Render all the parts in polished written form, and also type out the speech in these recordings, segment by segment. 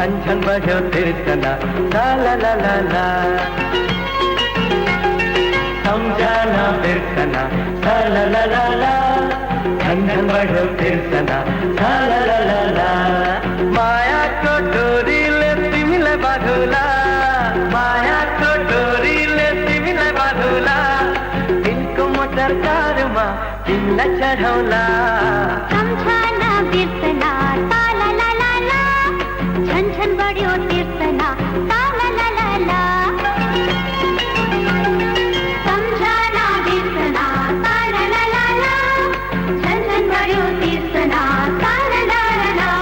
झन झन बढ्यो तिर्सना ला ला ला ला ला सम्झना बिर्सना ला ला ला ला ला झन झन बढ्यो तिर्सना ला ला ला ला ला मायाको डोरीले तिमीलाई बाँधुला मायाको डोरीले तिमीलाई बाँधुला दिनको मोटर कारमा तिमीलाई चढाउला सम्झना बिर्सना ला ला ला ला झन झन बढ्यो तिर्सना ला ला ला ला ला सम्झना बिर्सना ला ला ला ला ला झन झन बढ्यो तिर्सना ला ला ला ला ला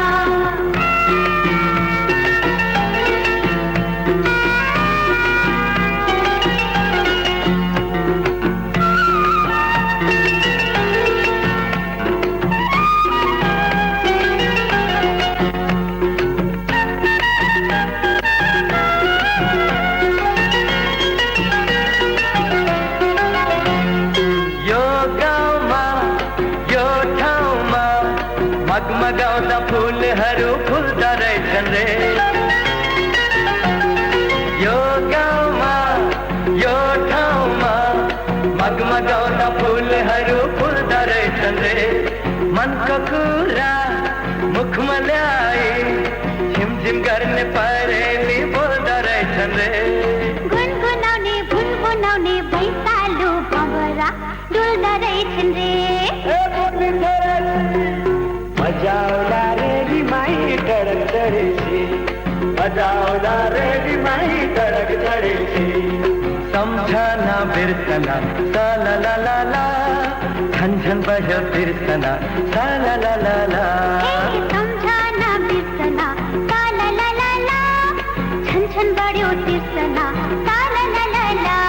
मगमगाउँदा फुलहरू फुल्दा रहेछन् रे यो गाउँमा यो ठाउँमा मगमगाउँदा फुलहरू फुल्दा रहेछन् रे मनको कुरा मुखमा ल्याए झिमझिम गर्ने परेली बोल्दा रहेछन् रे गुनगुनाउने भुनगुनाउने भैँचालो भँवरा डुल्दा रहेछन् रे बजाउला रे माई टडक चढेছি बजाउला रे माई टडक चढेছি सम्झना बिर्सना ला ला ला ला ला झन झन बढ्यो तिर्सना ला ला ला ला ला सम्झना बिर्सना ला ला ला ला ला झन झन बढ्यो तिर्सना ला ला ला ला ला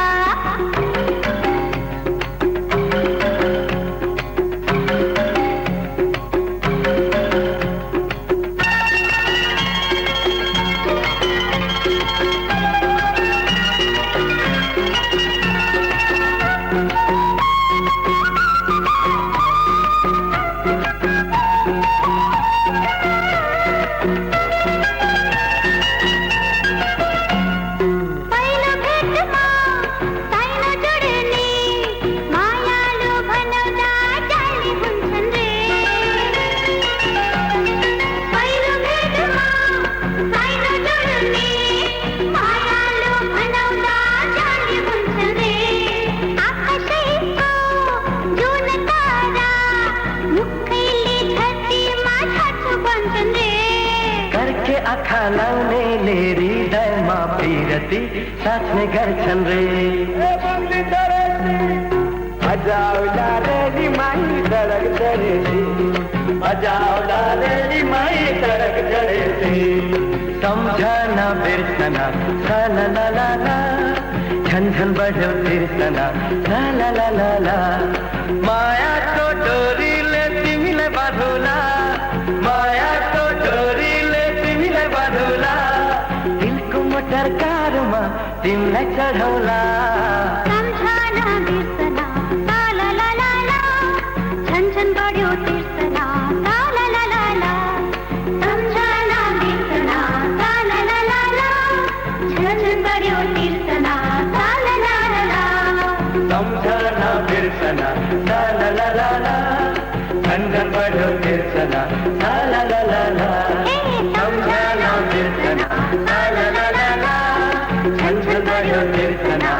आँखा लाउनेले हृदयमा पिरती साच्ने गर्छन् रे बजाउला रे माई टडक चढेছি बजाउला रे माई टडक चढेছি सम्झना बिर्सना ला ला ला ला ला झन झन बढ्यो तिर्सना ला ला ला ला ला मायाको डोरीले तिमीलाई बाँधुला मायाको डोरीले तिमीलाई बाँधुला दिलको मोटर कारमा तिमीलाई चढाउला सम्झना बिर्सना ला ला ला ला ला झन झन बढ्यो तिर्सना ला ला ला ला ला सम्झना बिर्सना ला ला ला ला ला झन झन बढ्यो तिर्सना ला ला ला ला ला सम्झना बिर्सना ला ला ला ला ला झन झन बढ्यो तिर्सना ला ला ला ला ला सम्झना बिर्सना ला ला ला ला ला झन झन बढ्यो तिर्सना